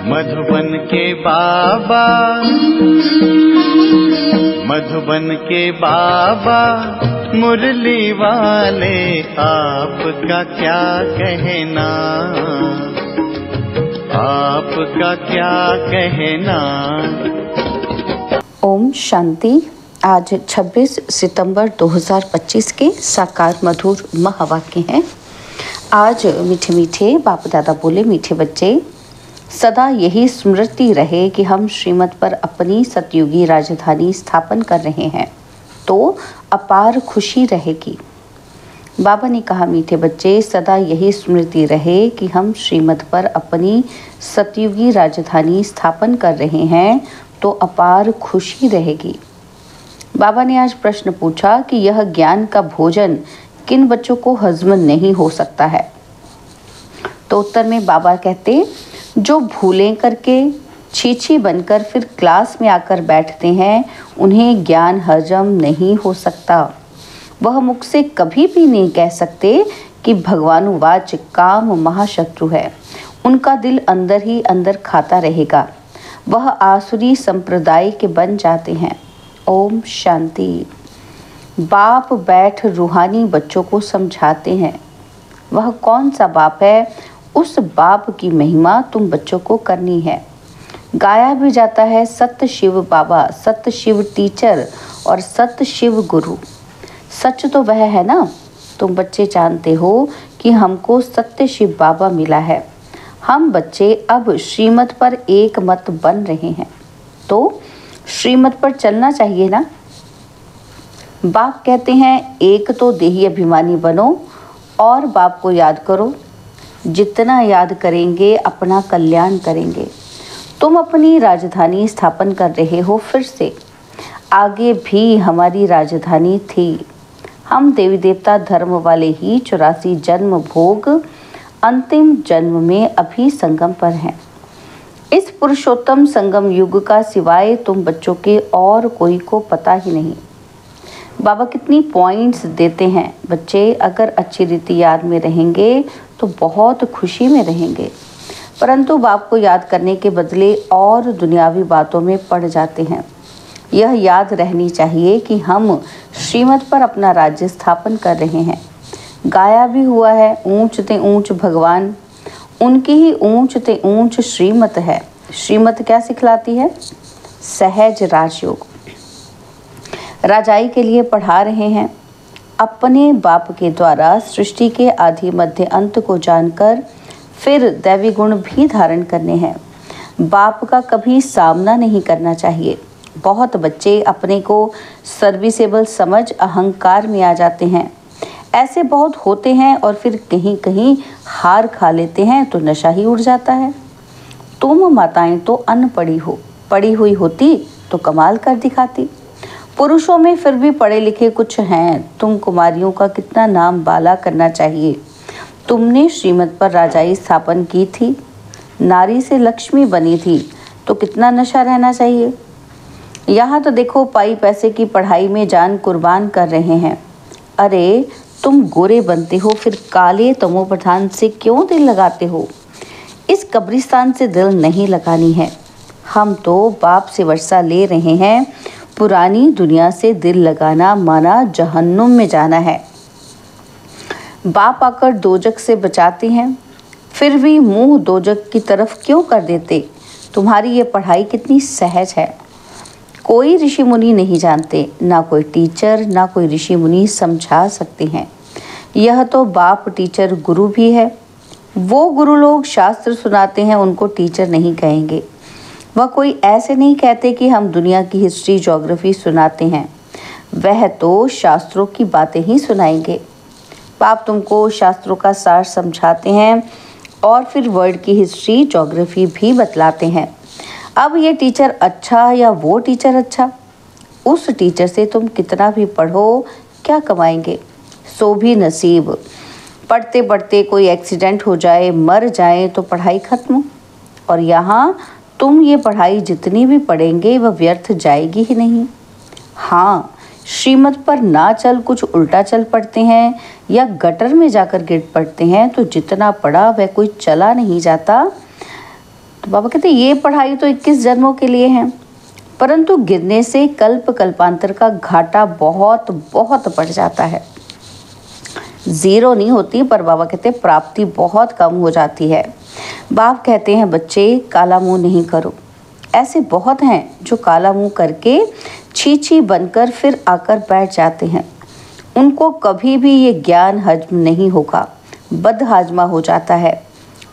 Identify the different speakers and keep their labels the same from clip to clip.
Speaker 1: मधुबन के बाबा, मधुबन के बाबा मुरली वाले, आपका क्या कहना, आपका क्या कहना।
Speaker 2: ओम शांति। आज 26 सितंबर 2025 के साकार मधुर महावाक्य हैं। आज मीठे मीठे बाप दादा बोले, मीठे बच्चे, सदा यही स्मृति रहे कि हम श्रीमत पर अपनी सतयुगी राजधानी स्थापन कर रहे हैं तो अपार खुशी रहेगी। बाबा ने कहा, मीठे बच्चे, सदा यही स्मृति रहे कि हम श्रीमत पर अपनी सतयुगी राजधानी स्थापन कर रहे हैं तो अपार खुशी रहेगी। बाबा ने आज प्रश्न पूछा कि यह ज्ञान का भोजन किन बच्चों को हजम नहीं हो सकता है। तो उत्तर में बाबा कहते, जो भूलें करके छीछी बनकर फिर क्लास में आकर बैठते हैं, उन्हें ज्ञान हजम नहीं हो सकता। वह मुख से कभी भी नहीं कह सकते कि भगवानुवाच काम महाशत्रु है। उनका दिल अंदर ही अंदर खाता रहेगा। वह आसुरी संप्रदाय के बन जाते हैं। ओम शांति। बाप बैठ रूहानी बच्चों को समझाते हैं। वह कौन सा बाप है, उस बाप की महिमा तुम बच्चों को करनी है। गाया भी जाता है, सत्य शिव बाबा, सत्य शिव टीचर और सत्य शिव गुरु। सच तो वह है ना। तुम बच्चे जानते हो कि हमको सत्य शिव बाबा मिला है। हम बच्चे अब श्रीमत पर एक मत बन रहे हैं तो श्रीमत पर चलना चाहिए ना। बाप कहते हैं, एक तो देही अभिमानी बनो और बाप को याद करो। जितना याद करेंगे अपना कल्याण करेंगे। तुम अपनी राजधानी स्थापन कर रहे हो फिर से। आगे भी हमारी राजधानी थी। हम देवी देवता धर्म वाले ही 84 जन्म भोग अंतिम जन्म में अभी संगम पर हैं। इस पुरुषोत्तम संगम युग का सिवाय तुम बच्चों के और कोई को पता ही नहीं। बाबा कितनी पॉइंट्स देते हैं। बच्चे अगर अच्छी रीति याद में रहेंगे तो बहुत खुशी में रहेंगे, परंतु बाप को याद करने के बदले और दुनियावी बातों में पड़ जाते हैं। यह याद रहनी चाहिए कि हम श्रीमत पर अपना राज्य स्थापन कर रहे हैं। गाया भी हुआ है, ऊंच ते ऊंच भगवान, उनकी ही ऊंच ते ऊंच श्रीमत है। श्रीमत क्या सिखलाती है? सहज राजयोग। राजाई के लिए पढ़ा रहे हैं। अपने बाप के द्वारा सृष्टि के आदि मध्य अंत को जानकर फिर दैवी गुण भी धारण करने हैं। बाप का कभी सामना नहीं करना चाहिए। बहुत बच्चे अपने को सर्विसेबल समझ अहंकार में आ जाते हैं। ऐसे बहुत होते हैं और फिर कहीं कहीं हार खा लेते हैं तो नशा ही उड़ जाता है। तुम माताएं तो अनपढ़ी हो, पढ़ी हुई होती तो कमाल कर दिखाती। पुरुषों में फिर भी पढ़े लिखे कुछ हैं। तुम कुमारियों का कितना नाम बाला करना चाहिए। तुमने श्रीमत पर राजाई स्थापन की थी, नारी से लक्ष्मी बनी थी, तो कितना नशा रहना चाहिए। यहाँ तो देखो, पाई पैसे की पढ़ाई में जान कुर्बान कर रहे हैं। अरे तुम गोरे बनते हो फिर काले तमो प्रधान से क्यों दिल लगाते हो। इस कब्रिस्तान से दिल नहीं लगानी है। हम तो बाप से वर्षा ले रहे हैं। पुरानी दुनिया से दिल लगाना माना जहन्नुम में जाना है। बाप आकर दोजक से बचाते हैं, फिर भी मुंह दोजक की तरफ क्यों कर देते। तुम्हारी ये पढ़ाई कितनी सहज है। कोई ऋषि मुनि नहीं जानते, ना कोई टीचर ना कोई ऋषि मुनि समझा सकते हैं। यह तो बाप टीचर गुरु भी है। वो गुरु लोग शास्त्र सुनाते हैं, उनको टीचर नहीं कहेंगे। वह कोई ऐसे नहीं कहते कि हम दुनिया की हिस्ट्री ज्योग्राफी सुनाते हैं। वह तो शास्त्रों की बातें ही सुनाएंगे। बाप तुमको शास्त्रों का सार समझाते हैं और फिर वर्ल्ड की हिस्ट्री ज्योग्राफी भी बतलाते हैं। अब ये टीचर अच्छा या वो टीचर अच्छा, उस टीचर से तुम कितना भी पढ़ो क्या कमाएंगे। सो भी नसीब। पढ़ते पढ़ते कोई एक्सीडेंट हो जाए, मर जाए तो पढ़ाई खत्म। और यहाँ तुम ये पढ़ाई जितनी भी पढ़ेंगे वह व्यर्थ जाएगी ही नहीं। हाँ, श्रीमत पर ना चल कुछ उल्टा चल पड़ते हैं या गटर में जाकर गिर पड़ते हैं तो जितना पढ़ा वह कोई चला नहीं जाता। तो बाबा कहते ये पढ़ाई तो 21 जन्मों के लिए है, परंतु गिरने से कल्प कल्पांतर का घाटा बहुत बहुत बढ़ जाता है। ज़ीरो नहीं होती, पर बाबा कहते प्राप्ति बहुत कम हो जाती है। बाप कहते हैं बच्चे काला मुंह नहीं करो। ऐसे बहुत हैं जो काला मुंह करके छी बनकर फिर आकर बैठ जाते हैं। उनको कभी भी ये ज्ञान हजम नहीं होगा, बदहाजमा हो जाता है।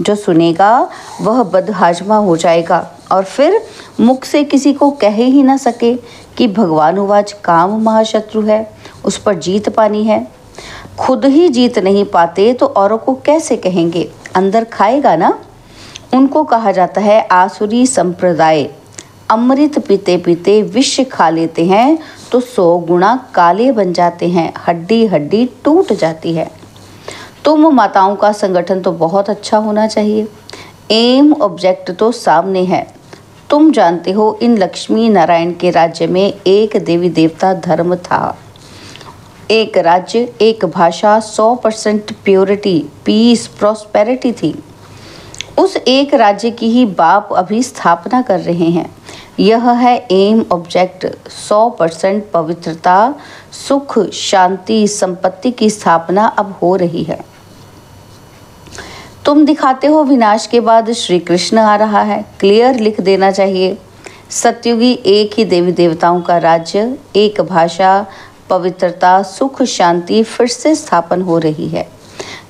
Speaker 2: जो सुनेगा वह बदहाजमा हो जाएगा और फिर मुख से किसी को कह ही ना सके कि भगवानुवाच काम महाशत्रु है, उस पर जीत पानी है। खुद ही जीत नहीं पाते तो औरों को कैसे कहेंगे, अंदर खाएगा ना। उनको कहा जाता है आसुरी संप्रदाय। अमृत पीते पीते विष खा लेते हैं तो 100 गुना काले बन जाते हैं, हड्डी हड्डी टूट जाती है। तुम माताओं का संगठन तो बहुत अच्छा होना चाहिए। एम ऑब्जेक्ट तो सामने है। तुम जानते हो इन लक्ष्मी नारायण के राज्य में एक देवी देवता धर्म था, एक राज्य, एक भाषा, 100% प्योरिटी, पीस, प्रॉस्पेरिटी थी। उस एक राज्य की ही बाप अभी स्थापना कर रहे हैं। यह है एम ऑब्जेक्ट। 100% पवित्रता, सुख, शांति, संपत्ति की स्थापना अब हो रही है। तुम दिखाते हो विनाश के बाद श्री कृष्ण आ रहा है। क्लियर लिख देना चाहिए। सतयुगी एक ही देवी देवताओं का राज्य, एक भाषा, पवित्रता, सुख, शांति फिर से स्थापन हो रही है।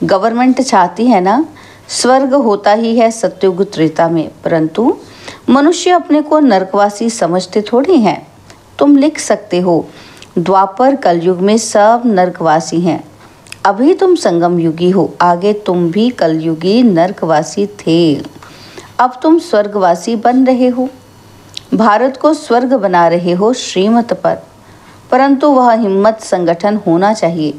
Speaker 2: गवर्नमेंट चाहती है ना, स्वर्ग होता ही है सतयुग त्रेता में, परंतु मनुष्य अपने को नरकवासी समझते थोड़ी हैं। तुम लिख सकते हो द्वापर कलयुग में सब नरकवासी हैं। अभी तुम संगम युगी हो, आगे तुम भी कलयुगी नरकवासी थे। अब तुम स्वर्गवासी बन रहे हो, भारत को स्वर्ग बना रहे हो श्रीमत पर, परंतु वह हिम्मत संगठन होना चाहिए।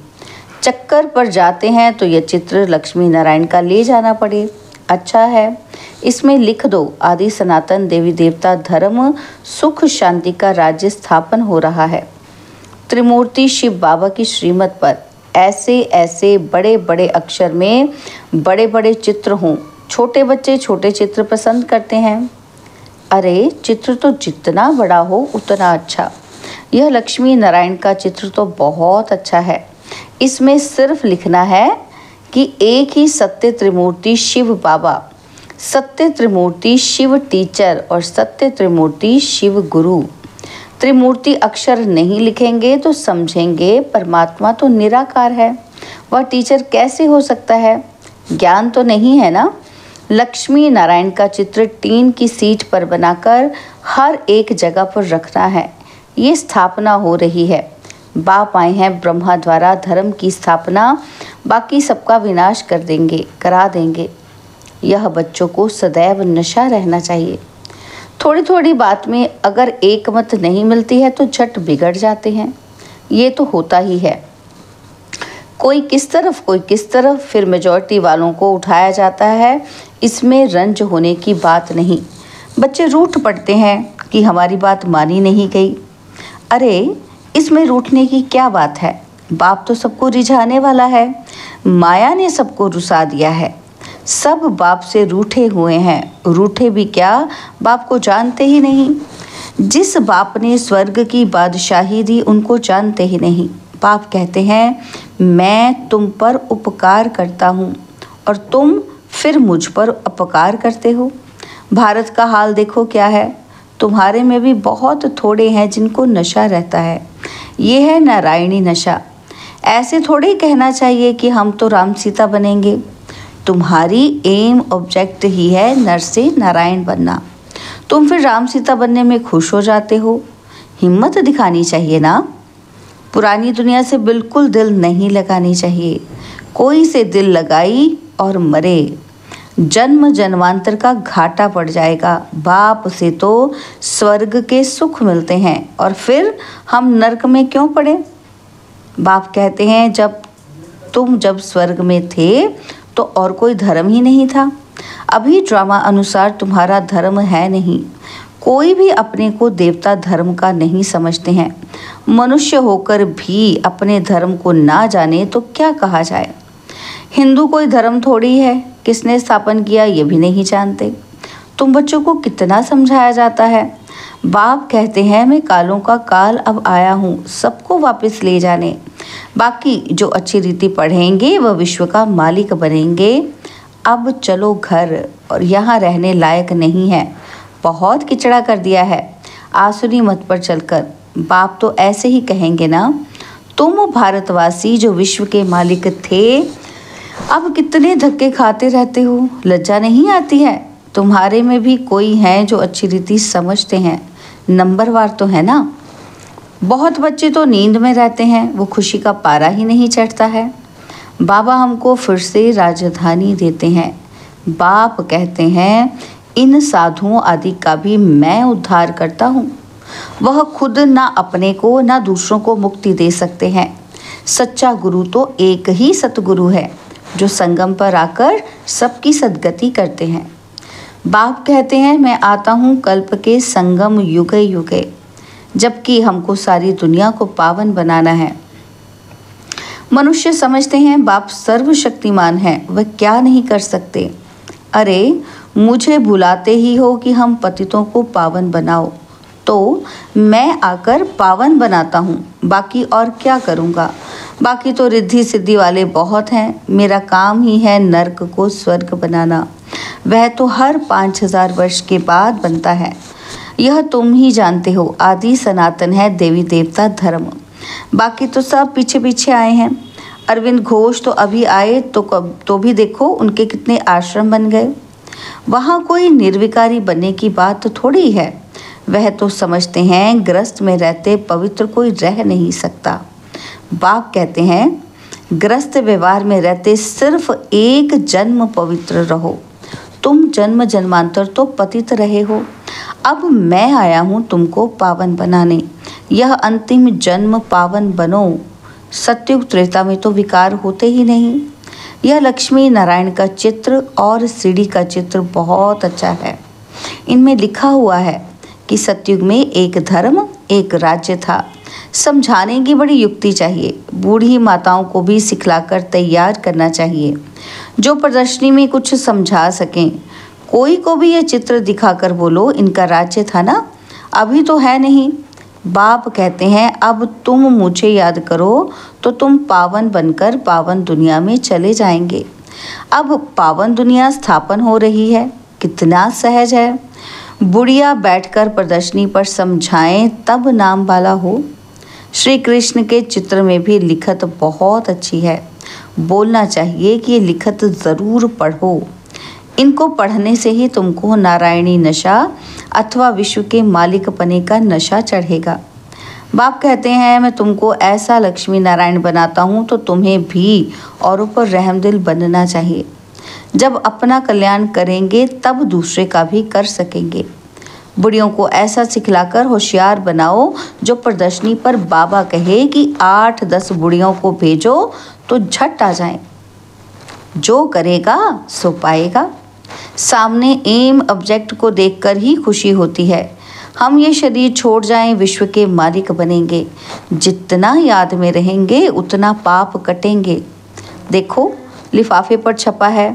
Speaker 2: चक्कर पर जाते हैं तो यह चित्र लक्ष्मी नारायण का ले जाना पड़े, अच्छा है। इसमें लिख दो आदि सनातन देवी देवता धर्म, सुख, शांति का राज्य स्थापन हो रहा है। त्रिमूर्ति शिव बाबा की श्रीमत पर ऐसे ऐसे बड़े बड़े अक्षर में बड़े बड़े चित्र हों। छोटे बच्चे छोटे चित्र पसंद करते हैं। अरे चित्र तो जितना बड़ा हो उतना अच्छा। यह लक्ष्मी नारायण का चित्र तो बहुत अच्छा है। इसमें सिर्फ लिखना है कि एक ही सत्य त्रिमूर्ति शिव बाबा, सत्य त्रिमूर्ति शिव टीचर और सत्य त्रिमूर्ति शिव गुरु। त्रिमूर्ति अक्षर नहीं लिखेंगे तो समझेंगे परमात्मा तो निराकार है, वह टीचर कैसे हो सकता है, ज्ञान तो नहीं है ना। लक्ष्मी नारायण का चित्र टीन की सीट पर बनाकर हर एक जगह पर रखना है। ये स्थापना हो रही है। बाप आए हैं ब्रह्मा द्वारा धर्म की स्थापना, बाकी सबका विनाश कर देंगे, करा देंगे। यह बच्चों को सदैव नशा रहना चाहिए। थोड़ी थोड़ी बात में अगर एक मत नहीं मिलती है तो झट बिगड़ जाते हैं। ये तो होता ही है, कोई किस तरफ, फिर मेजॉरिटी वालों को उठाया जाता है। इसमें रंज होने की बात नहीं। बच्चे रूठ पड़ते हैं कि हमारी बात मानी नहीं गई। अरे इसमें रूठने की क्या बात है, बाप तो सबको रिझाने वाला है। माया ने सबको रुसा दिया है, सब बाप से रूठे हुए हैं। रूठे भी क्या, बाप को जानते ही नहीं। जिस बाप ने स्वर्ग की बादशाही दी उनको जानते ही नहीं। बाप कहते हैं मैं तुम पर उपकार करता हूँ और तुम फिर मुझ पर अपकार करते हो। भारत का हाल देखो क्या है। तुम्हारे में भी बहुत थोड़े हैं जिनको नशा रहता है। ये है नारायणी नशा। ऐसे थोड़े कहना चाहिए कि हम तो राम सीता बनेंगे। तुम्हारी एम ऑब्जेक्ट ही है नर से नारायण बनना। तुम फिर राम सीता बनने में खुश हो जाते हो। हिम्मत दिखानी चाहिए ना। पुरानी दुनिया से बिल्कुल दिल नहीं लगानी चाहिए। कोई से दिल लगाई और मरे, जन्म जन्मांतर का घाटा पड़ जाएगा। बाप से तो स्वर्ग के सुख मिलते हैं और फिर हम नरक में क्यों पड़े। बाप कहते हैं जब स्वर्ग में थे तो और कोई धर्म ही नहीं था। अभी ड्रामा अनुसार तुम्हारा धर्म है नहीं। कोई भी अपने को देवता धर्म का नहीं समझते हैं। मनुष्य होकर भी अपने धर्म को ना जाने तो क्या कहा जाए। हिंदू कोई धर्म थोड़ी है, किसने स्थापन किया ये भी नहीं जानते। तुम बच्चों को कितना समझाया जाता है। बाप कहते हैं मैं कालों का काल अब आया हूँ सबको वापस ले जाने। बाकी जो अच्छी रीति पढ़ेंगे वह विश्व का मालिक बनेंगे। अब चलो घर, और यहाँ रहने लायक नहीं है, बहुत किचड़ा कर दिया है। आसुरी मत पर चलकर। बाप तो ऐसे ही कहेंगे ना, तुम भारतवासी जो विश्व के मालिक थे अब कितने धक्के खाते रहते हो, लज्जा नहीं आती है। तुम्हारे में भी कोई हैं जो अच्छी रीति समझते हैं, नंबरवार तो है ना। बहुत बच्चे तो नींद में रहते हैं, वो खुशी का पारा ही नहीं चढ़ता है। बाबा हमको फिर से राजधानी देते हैं। बाप कहते हैं इन साधुओं आदि का भी मैं उद्धार करता हूँ। वह खुद ना अपने को ना दूसरों को मुक्ति दे सकते हैं। सच्चा गुरु तो एक ही सतगुरु है जो संगम पर आकर सबकी सद्गति करते हैं। बाप कहते हैं मैं आता हूँ कल्प के संगम युगे युगे, जबकि हमको सारी दुनिया को पावन बनाना है। मनुष्य समझते हैं बाप सर्वशक्तिमान है, वह क्या नहीं कर सकते। अरे मुझे भुलाते ही हो कि हम पतितों को पावन बनाओ, तो मैं आकर पावन बनाता हूँ। बाकी और क्या करूँगा, बाकी तो रिद्धि सिद्धि वाले बहुत हैं। मेरा काम ही है नर्क को स्वर्ग बनाना, वह तो हर 5000 वर्ष के बाद बनता है। यह तुम ही जानते हो, आदि सनातन है देवी देवता धर्म। बाकी तो सब पीछे पीछे आए हैं। अरविंद घोष तो अभी आए तो भी देखो उनके कितने आश्रम बन गए। वहाँ कोई निर्विकारी बनने की बात तो थोड़ी है। वह तो समझते हैं ग्रस्त में रहते पवित्र कोई रह नहीं सकता। बाप कहते हैं ग्रस्त व्यवहार में रहते सिर्फ एक जन्म पवित्र रहो। तुम जन्म जन्मांतर तो पतित रहे हो। अब मैं आया हूँ तुमको पावन बनाने। यह अंतिम जन्म पावन बनो। सत्युग त्रेता में तो विकार होते ही नहीं। यह लक्ष्मी नारायण का चित्र और सीढ़ी का चित्र बहुत अच्छा है। इनमें लिखा हुआ है कि सत्युग में एक धर्म एक राज्य था। समझाने की बड़ी युक्ति चाहिए। बूढ़ी माताओं को भी सिखलाकर तैयार करना चाहिए जो प्रदर्शनी में कुछ समझा सकें। कोई को भी यह चित्र दिखाकर बोलो इनका राज्य था ना, अभी तो है नहीं। बाप कहते हैं अब तुम मुझे याद करो तो तुम पावन बनकर पावन दुनिया में चले जाएंगे। अब पावन दुनिया स्थापन हो रही है, कितना सहज है। बुढ़िया बैठकर प्रदर्शनी पर समझाएं तब नाम वाला हो। श्री कृष्ण के चित्र में भी लिखत बहुत अच्छी है। बोलना चाहिए कि ये लिखत ज़रूर पढ़ो। इनको पढ़ने से ही तुमको नारायणी नशा अथवा विश्व के मालिक पने का नशा चढ़ेगा। बाप कहते हैं मैं तुमको ऐसा लक्ष्मी नारायण बनाता हूँ तो तुम्हें भी औरों पर रहमदिल बनना चाहिए। जब अपना कल्याण करेंगे तब दूसरे का भी कर सकेंगे। बुढ़ियों को ऐसा सिखलाकर होशियार बनाओ जो प्रदर्शनी पर बाबा कहे कि 8-10 बुढ़ियों को भेजो तो झट आ जाएं। जो करेगा सो पाएगा। सामने एम ऑब्जेक्ट को देखकर ही खुशी होती है। हम ये शरीर छोड़ जाएं विश्व के मालिक बनेंगे। जितना याद में रहेंगे उतना पाप कटेंगे। देखो लिफाफे पर छपा है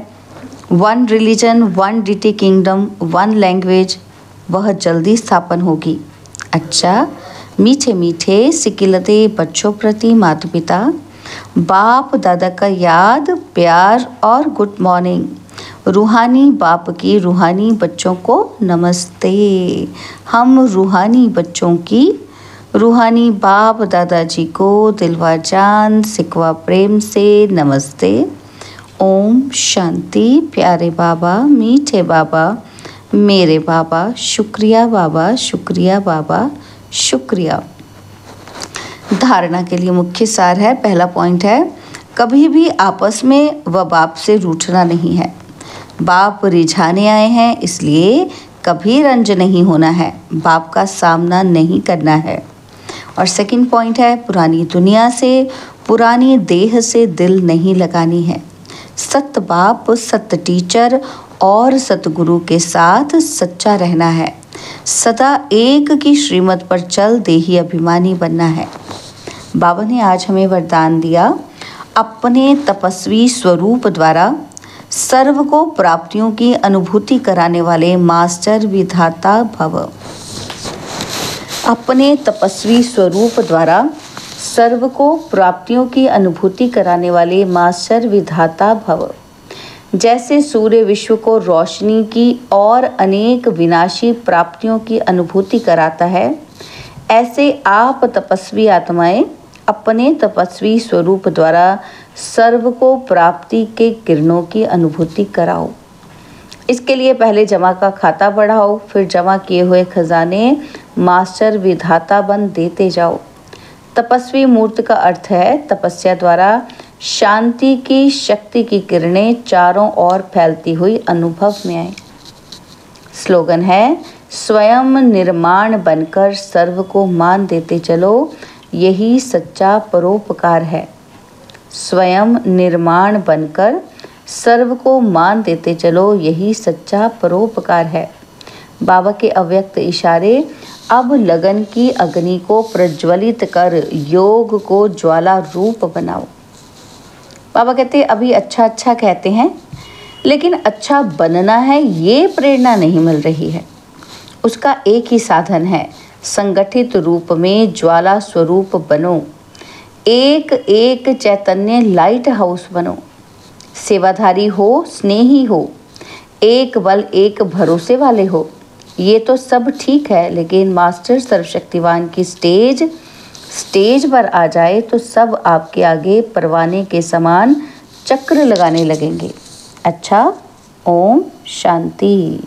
Speaker 2: 1 रिलीजन 1 डिटी किंगडम 1 लैंग्वेज, वह जल्दी स्थापन होगी। अच्छा, मीठे मीठे सिकिलते बच्चों प्रति माता पिता, बाप दादा का याद प्यार और गुड मॉर्निंग। रूहानी बाप की रूहानी बच्चों को नमस्ते। हम रूहानी बच्चों की रूहानी बाप दादाजी को दिलवा जान सिकवा प्रेम से नमस्ते। ओम शांति। प्यारे बाबा, मीठे बाबा, मेरे बाबा, शुक्रिया बाबा, शुक्रिया बाबा, शुक्रिया। धारणा के लिए मुख्य सार है। पहला पॉइंट है कभी भी आपस में व बाप से रूठना नहीं है। बाप रिझाने आए हैं इसलिए कभी रंज नहीं होना है, बाप का सामना नहीं करना है। और सेकंड पॉइंट है पुरानी दुनिया से पुरानी देह से दिल नहीं लगानी है। सत्य बाप, सत्य टीचर और सतगुरु के साथ सच्चा रहना है। सदा एक की श्रीमत पर चल देही अभिमानी बनना है। बाबा ने आज हमें वरदान दिया अपने तपस्वी स्वरूप द्वारा सर्व को प्राप्तियों की अनुभूति कराने वाले मास्टर विधाता भव। अपने तपस्वी स्वरूप द्वारा सर्व को प्राप्तियों की अनुभूति कराने वाले मास्टर विधाता भव। जैसे सूर्य विश्व को रोशनी की और अनेक विनाशी प्राप्तियों की अनुभूति कराता है, ऐसे आप तपस्वी आत्माएं अपने तपस्वी स्वरूप द्वारा सर्व को प्राप्ति के किरणों की अनुभूति कराओ। इसके लिए पहले जमा का खाता बढ़ाओ, फिर जमा किए हुए खजाने मास्टर विधाता बन देते जाओ। तपस्वी मूर्त का अर्थ है तपस्या द्वारा शांति की शक्ति की किरणें चारों ओर फैलती हुई अनुभव में आए। स्लोगन है, स्वयं निर्माण बनकर सर्व को मान देते चलो, यही सच्चा परोपकार है। स्वयं निर्माण बनकर सर्व को मान देते चलो, यही सच्चा परोपकार है। बाबा के अव्यक्त इशारे, अब लगन की अग्नि को प्रज्वलित कर योग को ज्वाला रूप बनाओ। बाबा कहते अभी अच्छा अच्छा कहते हैं, लेकिन अच्छा बनना है ये प्रेरणा नहीं मिल रही है। उसका एक ही साधन है, संगठित रूप में ज्वाला स्वरूप बनो। एक एक चैतन्य लाइट हाउस बनो। सेवाधारी हो, स्नेही हो, एक बल एक भरोसे वाले हो। ये तो सब ठीक है, लेकिन मास्टर सर्वशक्तिवान की स्टेज पर आ जाए तो सब आपके आगे परवाने के समान चक्र लगाने लगेंगे। अच्छा, ओम शांति।